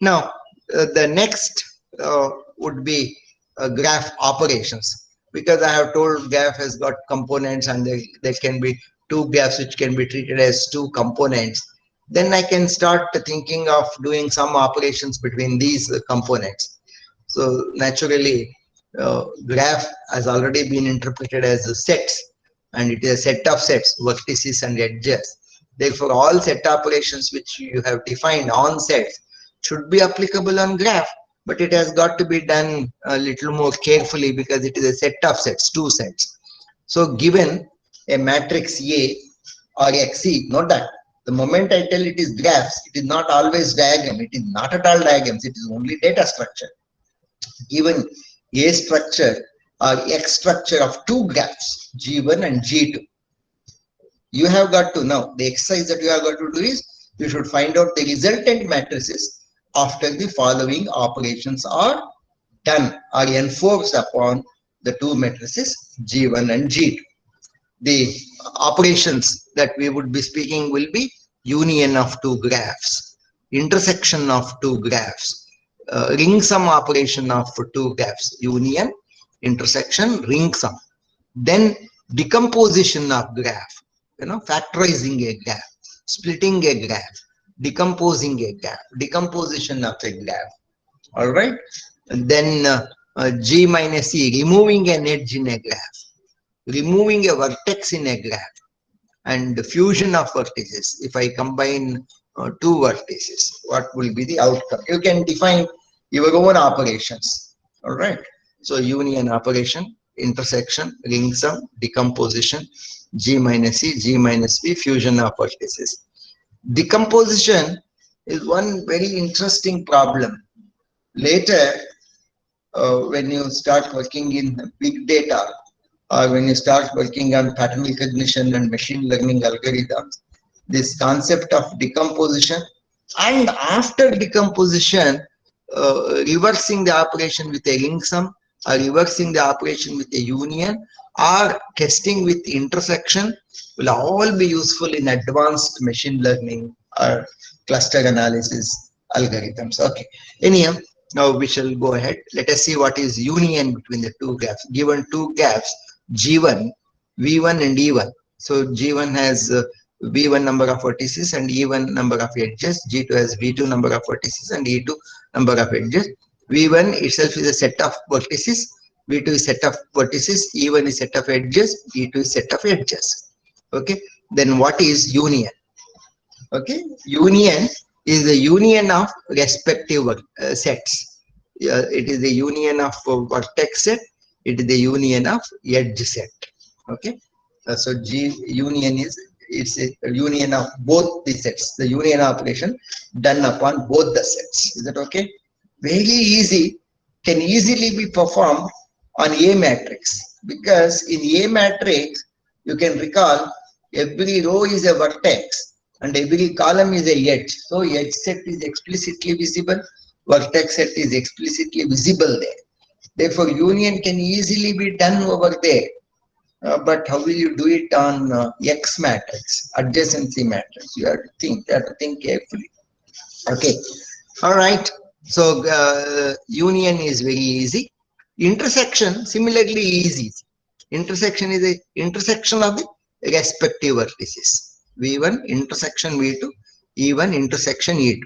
Now, the next would be graph operations, because I have told graph has got components, and there can be two graphs which can be treated as two components. Then I can start thinking of doing some operations between these components. So naturally, graph has already been interpreted as sets, and it is a set of sets, vertices and edges. Therefore, all set operations which you have defined on sets should be applicable on graph, but it has got to be done a little more carefully, because it is a set of sets, two sets. So given a matrix A or XE, note that the moment I tell it is graphs, it is not always diagram. It is not at all diagrams. It is only data structure. Given A structure or X structure of two graphs, G1 and G2, you have got to know, the exercise that you have got to do is, you should find out the resultant matrices after the following operations are done or enforced upon the two matrices G1 and G2. The operations that we would be speaking will be union of two graphs, intersection of two graphs, ring sum operation of two graphs, union, intersection, ring sum. Then decomposition of graph, factorizing a graph, splitting a graph, decomposing a graph, decomposition of a graph. All right. And then G minus E, removing an edge in a graph, removing a vertex in a graph, and the fusion of vertices. If I combine two vertices, what will be the outcome? You can define your own operations. All right. So union operation, intersection, ring sum, decomposition, G minus E, G minus V, fusion of vertices. Decomposition is one very interesting problem. Later, when you start working in big data, or when you start working on pattern recognition and machine learning algorithms, this concept of decomposition, and after decomposition, reversing the operation with a ring sum, or reversing the operation with a union, or testing with intersection, will all be useful in advanced machine learning or cluster analysis algorithms. Okay. Anyhow, now we shall go ahead. Let us see what is union between the two graphs. Given two graphs, G1, V1 and E1. So G1 has V1 number of vertices and E1 number of edges. G2 has V2 number of vertices and E2 number of edges. V1 itself is a set of vertices. V2 is set of vertices. E1 is set of edges. E2 is set of edges. Okay. Then what is union? Okay. Union is the union of respective sets. It is the union of vertex set. It is the union of edge set. Okay. So G union is, it's a union of both the sets. The union operation done upon both the sets. Is that okay? Very easy. Can easily be performed on A matrix, because in A matrix you can recall every row is a vertex and every column is a edge. So edge set is explicitly visible, vertex set is explicitly visible there. Therefore, union can easily be done over there. But how will you do it on X matrix, adjacency matrix? You have to think carefully. Okay. All right. So union is very easy. Intersection similarly easy. Intersection is the intersection of the respective vertices. V1 intersection V2, E1 intersection E2.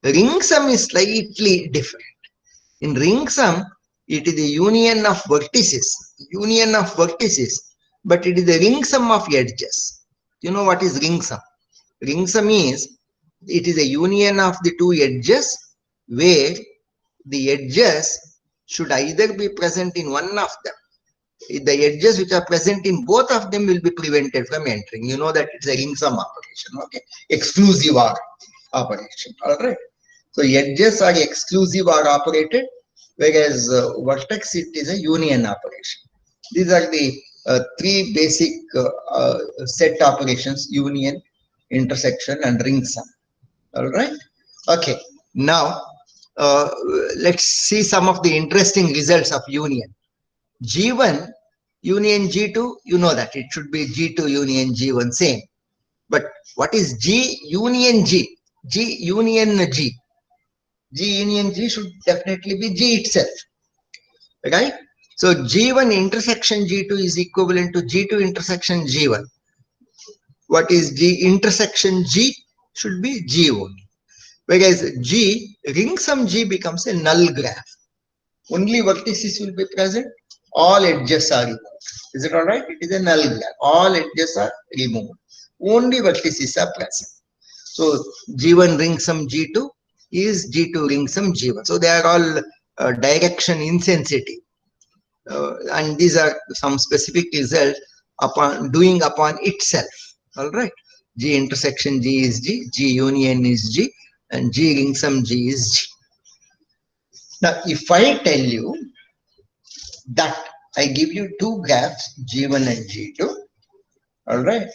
Ring sum is slightly different. In ring sum, it is the union of vertices, but it is the ring sum of edges. You know what is ring sum? Ring sum is, it is a union of the two edges where the edges should either be present in one of them. The edges which are present in both of them will be prevented from entering. You know that it's a ring sum operation, okay? Exclusive OR operation, all right? So edges are exclusive OR operated, whereas vertex, it is a union operation. These are the three basic set operations: union, intersection, and ring sum. All right. Okay. Now let's see some of the interesting results of union. G1 union G2, you know that it should be G2 union G1, same. But what is G union G? G union G. G union G should definitely be G itself, right? So G1 intersection G2 is equivalent to G2 intersection G1. What is G intersection G? Should be G only. Whereas G, Ringsum G becomes a null graph. Only vertices will be present, all edges are removed. Is it all right? It is a null graph. All edges are removed. Only vertices are present. So G1 Ringsum G2 is G2 Ringsum G1. So they are all direction insensitive. And these are some specific results upon doing upon itself. All right. G intersection G is G, G union is G, and G Ringsum G is G. Now, if I tell you that I give you two graphs, G1 and G2, all right,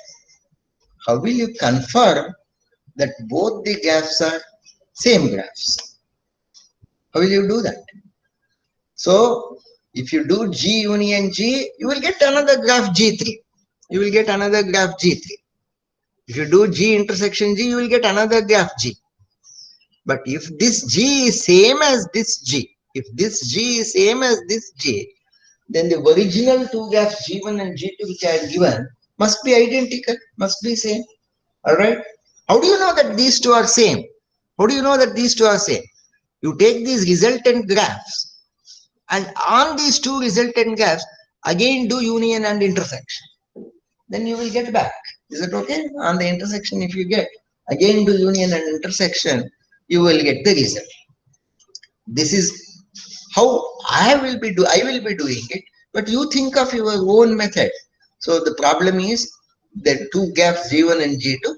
how will you confirm that both the graphs are same graphs? How will you do that? So, if you do G union G, you will get another graph G3. You will get another graph G3. If you do G intersection G, you will get another graph G. But if this G is same as this G, if this G is same as this G, then the original two graphs G1 and G2 which I have given must be identical, must be same. All right. How do you know that these two are same? How do you know that these two are same? You take these resultant graphs and on these two resultant graphs again do union and intersection. Then you will get back. Is it okay? On the intersection, if you get again do union and intersection, you will get the result. This is how I will be doing it, but you think of your own method. So the problem is that two graphs G1 and G2,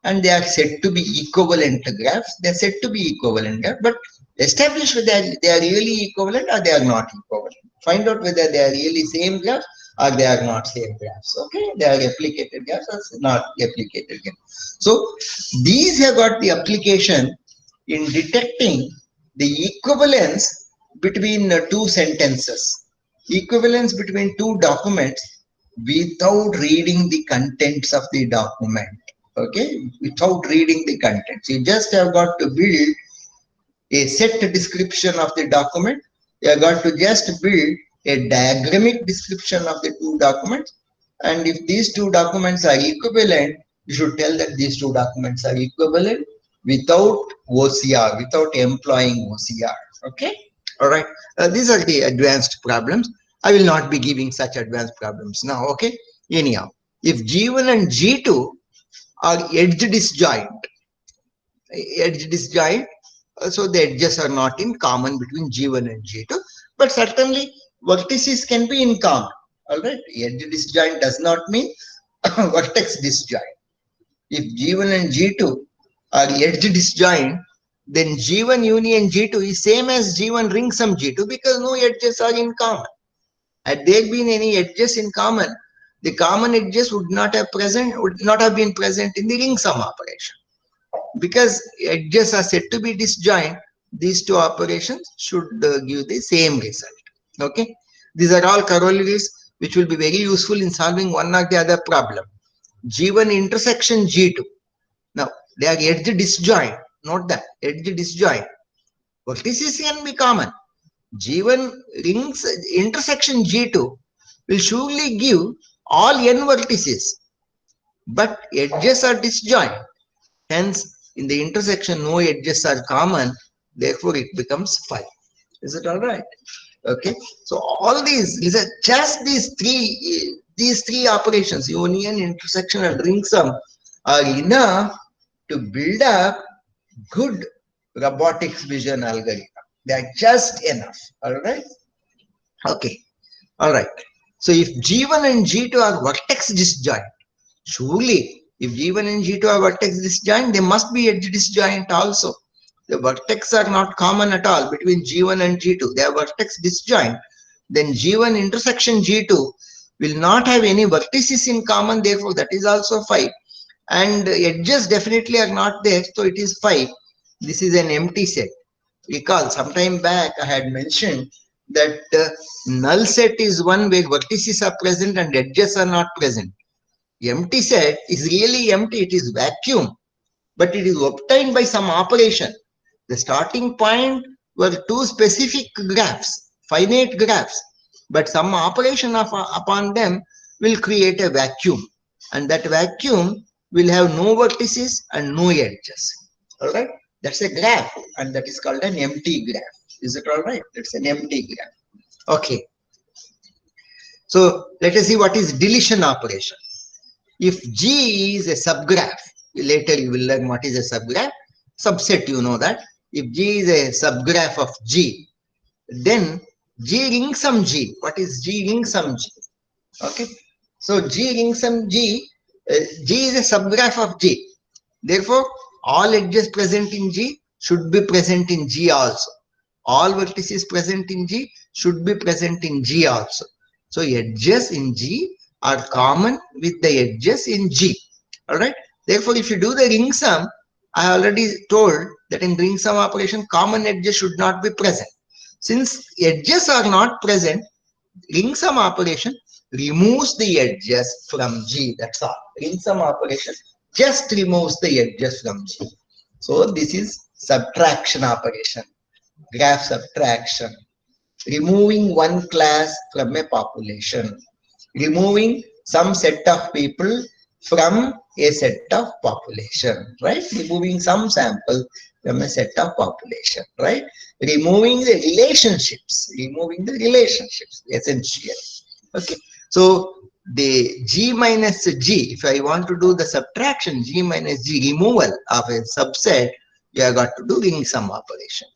and they are said to be equivalent graphs. They are said to be equivalent graphs, but establish whether they are really equivalent or they are not equivalent. Find out whether they are really same graphs or they are not same graphs. Okay, they are replicated graphs or not replicated graphs. So these have got the application in detecting the equivalence between two sentences, equivalence between two documents without reading the contents of the document. Okay, without reading the contents. You just have got to build a set description of the document. You have got to just build a diagrammatic description of the two documents. And if these two documents are equivalent, you should tell that these two documents are equivalent without OCR, without employing OCR. Okay. All right. These are the advanced problems. I will not be giving such advanced problems now. Okay. Anyhow, if G1 and G2 are edge disjoint, so the edges are not in common between G1 and G2, but certainly vertices can be in common. All right. Edge disjoint does not mean vertex disjoint. If G1 and G2 are edge disjoint, then G1 union G2 is same as G1 Ringsum G2 because no edges are in common. Had there been any edges in common, the common edges would not have been present in the Ringsum operation. Because edges are said to be disjoint, these two operations should give the same result. Okay, these are all corollaries which will be very useful in solving one or the other problem. G1 intersection G2. Now they are edge disjoint. Note that edge disjoint. Vertices can be common. G1 rings intersection G2 will surely give all n vertices, but edges are disjoint. Hence, in the intersection, no edges are common. Therefore, it becomes 5. Is it all right? Okay. So all these are just these three operations, union, intersection, and ringsum, are enough to build up good robotics vision algorithm. They are just enough. All right. Okay. All right. So if G1 and G2 are vertex disjoint, surely if G1 and G2 are vertex disjoint, they must be edge disjoint also. The vertex are not common at all between G1 and G2. They are vertex disjoint. Then G1 intersection G2 will not have any vertices in common. Therefore, that is also 5. And edges definitely are not there. So it is 5. This is an empty set. Recall, sometime back I had mentioned that null set is one where vertices are present and edges are not present. Empty set is really empty. It is vacuum, but it is obtained by some operation. The starting point were two specific graphs, finite graphs, but some operation upon them will create a vacuum, and that vacuum will have no vertices and no edges. All right, that's a graph, and that is called an empty graph. Is it all right? That's an empty graph. Okay. So let us see what is deletion operation. If G is a subgraph, later you will learn what is a subgraph. Subset, you know that. If G is a subgraph of G, then G ringsum G. What is G ringsum G? Okay. So G ringsum G, G is a subgraph of G. Therefore, all edges present in G should be present in G also. All vertices present in G should be present in G also. So edges in G are common with the edges in G. All right. Therefore, if you do the ring sum, I already told that in ring sum operation, common edges should not be present. Since edges are not present, ring sum operation removes the edges from G. That's all. Ring sum operation just removes the edges from G. So this is subtraction operation, graph subtraction. Removing one class from a population, removing some set of people from a set of population, right? Removing some sample from a set of population, right? Removing the relationships, essentially. Okay. So the G minus G, if I want to do the subtraction, G minus G removal of a subset, you have got to do ring sum operation.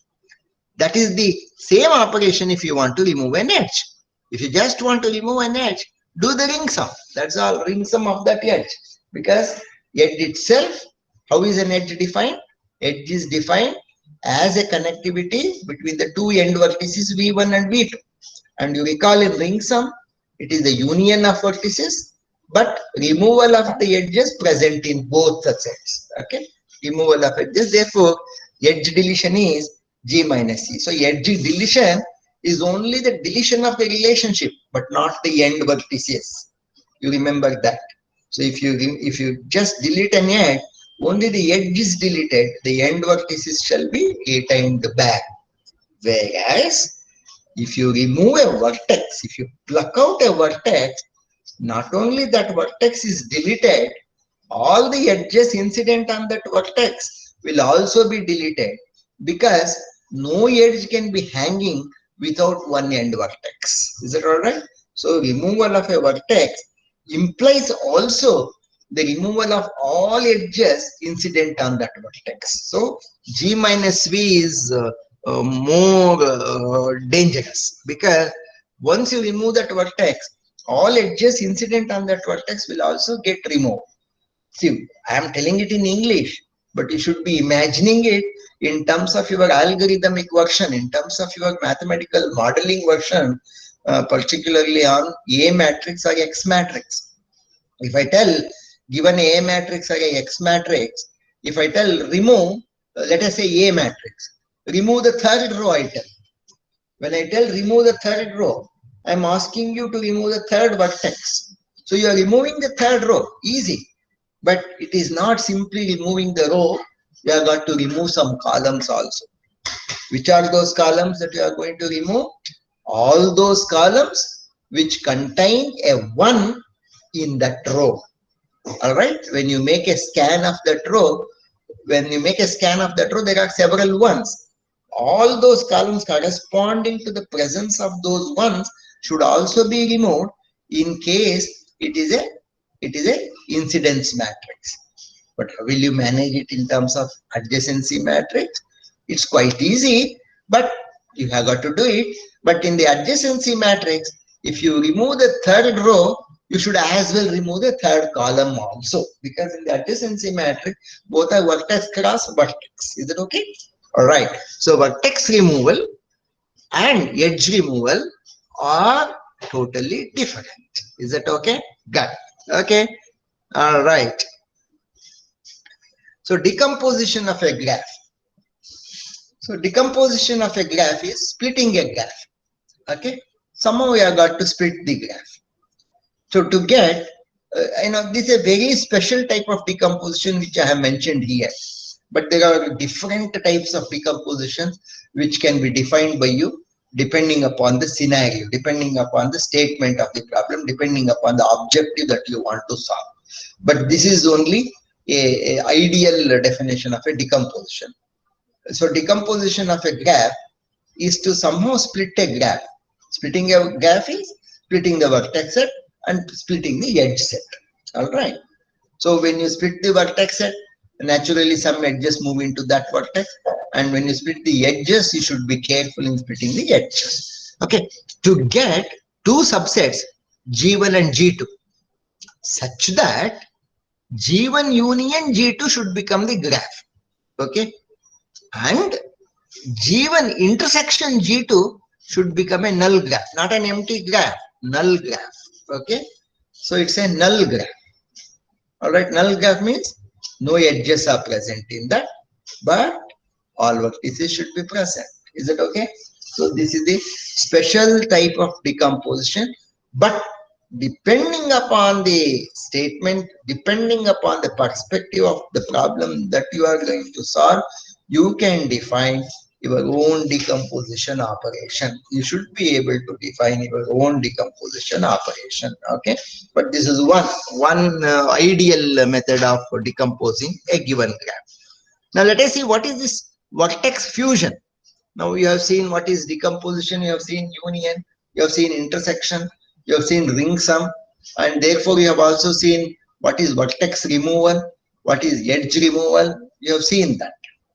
That is the same operation if you want to remove an edge. If you just want to remove an edge, do the ring sum. That's all, ring sum of that edge. Because edge itself, how is an edge defined? Edge is defined as a connectivity between the two end vertices V1 and V2. And you recall in ring sum, it is the union of vertices, but removal of the edges present in both the sets. Okay, removal of edges. Therefore, edge deletion is G minus C. So edge deletion is only the deletion of the relationship, but not the end vertices. You remember that. So if you just delete an edge, only the edge is deleted. The end vertices shall be retained back. Whereas if you remove a vertex, if you pluck out a vertex, not only that vertex is deleted, all the edges incident on that vertex will also be deleted, because no edge can be hanging without one end vertex. Is it all right? So removal of a vertex implies also the removal of all edges incident on that vertex. So G minus V is more dangerous, because once you remove that vertex, all edges incident on that vertex will also get removed. See, I am telling it in English, but you should be imagining it in terms of your algorithmic version, in terms of your mathematical modeling version, particularly on A matrix or X matrix. If I tell, given A matrix or a X matrix, if I tell remove, let us say A matrix, remove the third row I tell. When I tell remove the third row, I am asking you to remove the third vertex. So you are removing the third row, easy. But it is not simply removing the row, you have got to remove some columns also. Which are those columns that you are going to remove? All those columns which contain a 1 in that row. All right, when you make a scan of that row, there are several ones. All those columns corresponding to the presence of those ones should also be removed in case it is a incidence matrix. But how will you manage it in terms of adjacency matrix? It's quite easy, but you have got to do it. But in the adjacency matrix, if you remove the third row, you should as well remove the third column also, because in the adjacency matrix, both are vertex cross vertex. Is it okay? All right. So vertex removal and edge removal are totally different. Is it okay? Good. Okay. All right. So decomposition of a graph. So decomposition of a graph is splitting a graph. Okay. Somehow we have got to split the graph. So to get, this is a very special type of decomposition which I have mentioned here. But there are different types of decomposition which can be defined by you depending upon the scenario, depending upon the statement of the problem, depending upon the objective that you want to solve. But this is only a ideal definition of a decomposition. So decomposition of a graph is to somehow split a graph. Splitting a graph is splitting the vertex set and splitting the edge set. All right. So when you split the vertex set, naturally some edges move into that vertex, and when you split the edges, you should be careful in splitting the edges. Okay. To get two subsets G1 and G2 such that G1 union G2 should become the graph. Okay. And G1 intersection G2 should become a null graph, not an empty graph, null graph. Okay. So it's a null graph. All right. Null graph means no edges are present in that, but all vertices should be present. Is it okay? So this is the special type of decomposition, but depending upon the statement, depending upon the perspective of the problem that you are going to solve, you can define your own decomposition operation. You should be able to define your own decomposition operation. Okay, but this is one ideal method of decomposing a given graph. Now let us see what is this vertex fusion. Now you have seen what is decomposition, you have seen union, you have seen intersection, you have seen ring sum, and therefore you have also seen what is vertex removal, what is edge removal. You have seen that.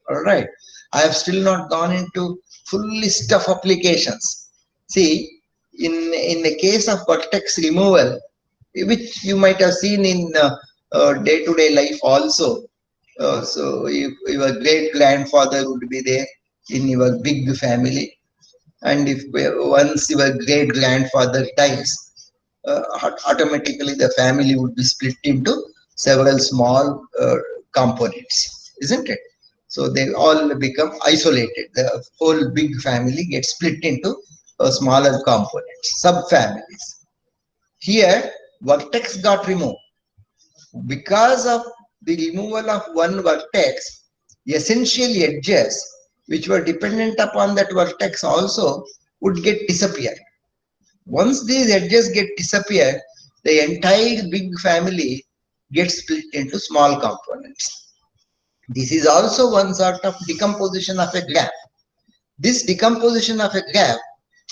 All right. I have still not gone into full list of applications. See, in the case of vertex removal, which you might have seen in day-to-day life also. So your great grandfather would be there in your big family, and if once your great grandfather dies, automatically the family would be split into several small components, isn't it? So they all become isolated. The whole big family gets split into smaller components, subfamilies. Here, vertex got removed. Because of the removal of one vertex, essential edges which were dependent upon that vertex also would get disappeared. Once these edges get disappeared, the entire big family gets split into small components. This is also one sort of decomposition of a graph. This decomposition of a graph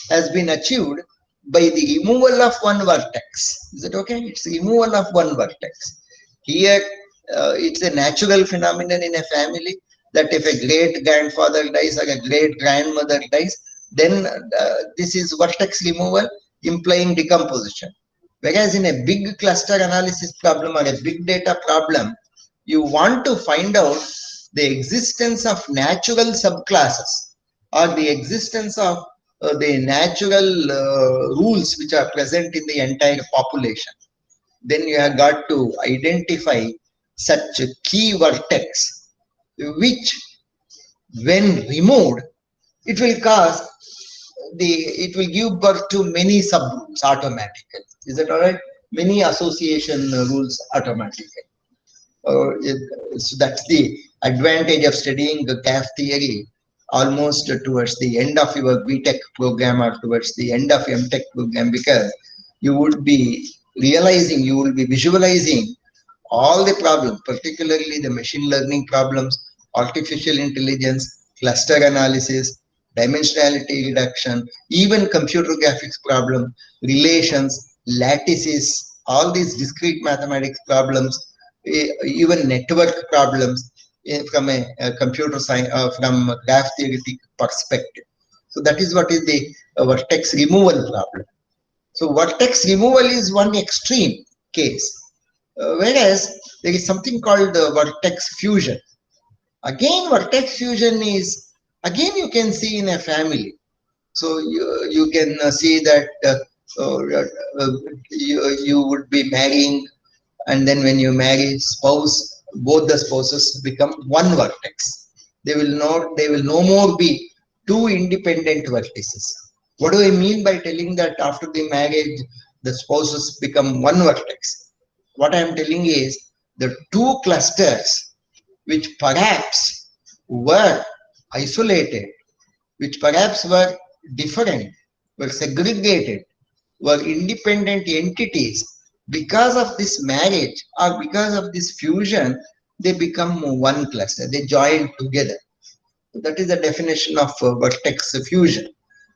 has been achieved by the removal of one vertex. Is it okay? It's removal of one vertex. Here, it's a natural phenomenon in a family that if a great grandfather dies or a great grandmother dies, then this is vertex removal implying decomposition. Whereas in a big cluster analysis problem or a big data problem, you want to find out the existence of natural subclasses or the existence of the natural rules which are present in the entire population. Then you have got to identify such a key vertex which, when removed, it will give birth to many subrules automatically. Is that all right? Many association rules automatically. So that's the advantage of studying the graph theory almost towards the end of your BTech program or towards the end of MTech program, because you would be realizing, you will be visualizing all the problems, particularly the machine learning problems, artificial intelligence, cluster analysis, dimensionality reduction, even computer graphics problem, relations, lattices, all these discrete mathematics problems, even network problems from a computer science, from a graph theoretic perspective. So that is what is the vertex removal problem. So vertex removal is one extreme case, whereas there is something called vertex fusion. Again, vertex fusion is, again you can see in a family. So you can see that you would be marrying, and then when you marry spouse, both the spouses become one vertex. They will no more be two independent vertices. What do I mean by telling that after the marriage the spouses become one vertex? What I am telling is the two clusters which perhaps were isolated, which perhaps were different, were segregated, were independent entities, because of this marriage or because of this fusion, they become one cluster, they join together. That is the definition of vertex fusion.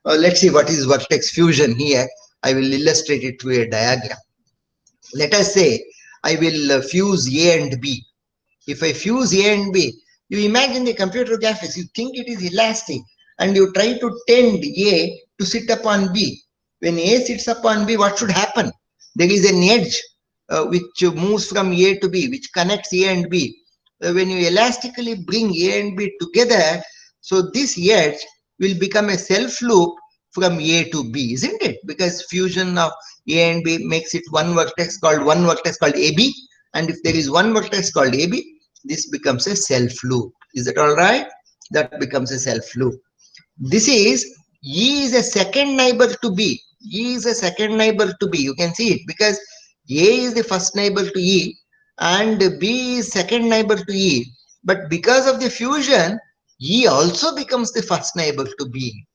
Let's see what is vertex fusion here. I will illustrate it through a diagram. Let us say I will fuse A and B. If I fuse A and B, you imagine the computer graphics, you think it is elastic and you try to tend A to sit upon B. When A sits upon B, what should happen? There is an edge which moves from A to B, which connects A and B. When you elastically bring A and B together, so this edge will become a self loop from A to B, isn't it? Because fusion of A and B makes it one vertex called AB, and if there is one vertex called AB, this becomes a self loop. Is that all right? That becomes a self loop. This is E is a second neighbor to B. E is a second neighbor to B. You can see it because A is the first neighbor to E and B is second neighbor to E. But because of the fusion, E also becomes the first neighbor to B.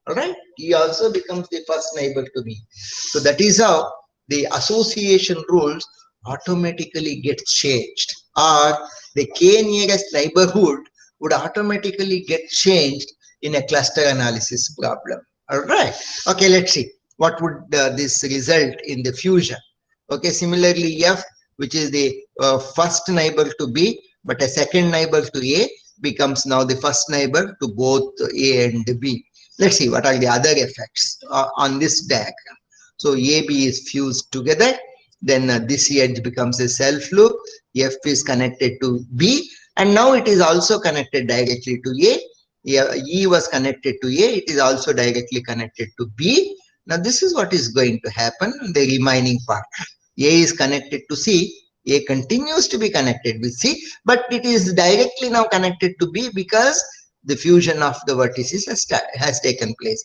All right? E also becomes the first neighbor to B. So that is how the association rules automatically get changed, or the K nearest neighborhood would automatically get changed in a cluster analysis problem. All right. Okay, let's see. What would this result in the fusion? Okay, similarly, F, which is the first neighbor to B, but a second neighbor to A, becomes now the first neighbor to both A and B. Let's see what are the other effects on this diagram. So AB is fused together, then this edge becomes a self loop, F is connected to B, and now it is also connected directly to A. E was connected to A, it is also directly connected to B. Now this is what is going to happen, the remaining part. A is connected to C, A continues to be connected with C, but it is directly now connected to B because the fusion of the vertices has taken place.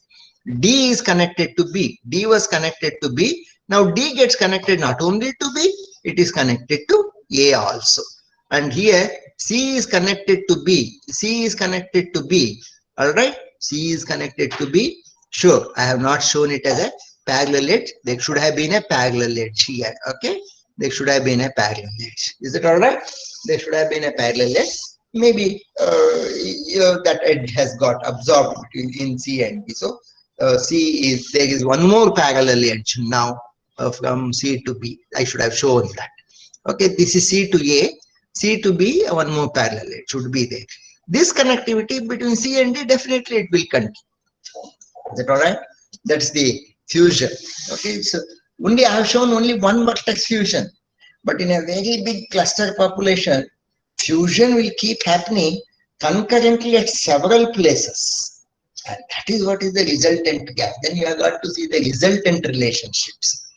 D is connected to B, D was connected to B. Now D gets connected not only to B, it is connected to A also. And here C is connected to B, C is connected to B. All right, C is connected to B. Sure, I have not shown it as a parallel edge. There should have been a parallel edge here. Okay, there should have been a parallel edge. Is it all right? There should have been a parallel edge. Maybe that edge has got absorbed in C and B. So C is, there is one more parallel edge now from C to B. I should have shown that. Okay, this is C to A, C to B, one more parallel edge should be there. This connectivity between C and D, definitely it will continue. Is that all right? That's the fusion. Okay, so only I have shown only one vertex fusion, but in a very big cluster population, fusion will keep happening concurrently at several places. And that is what is the resultant gap. Then you have got to see the resultant relationships,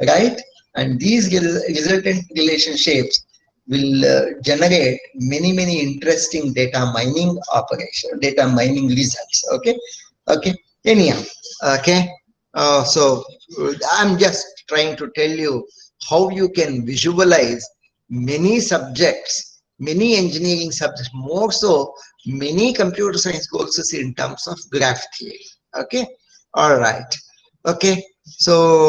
right? And these resultant relationships will generate many interesting data mining operation, data mining results. Okay, okay. Anyhow, okay. So I'm just trying to tell you how you can visualize many subjects, many engineering subjects, more so many computer science courses in terms of graph theory. Okay, all right. Okay, so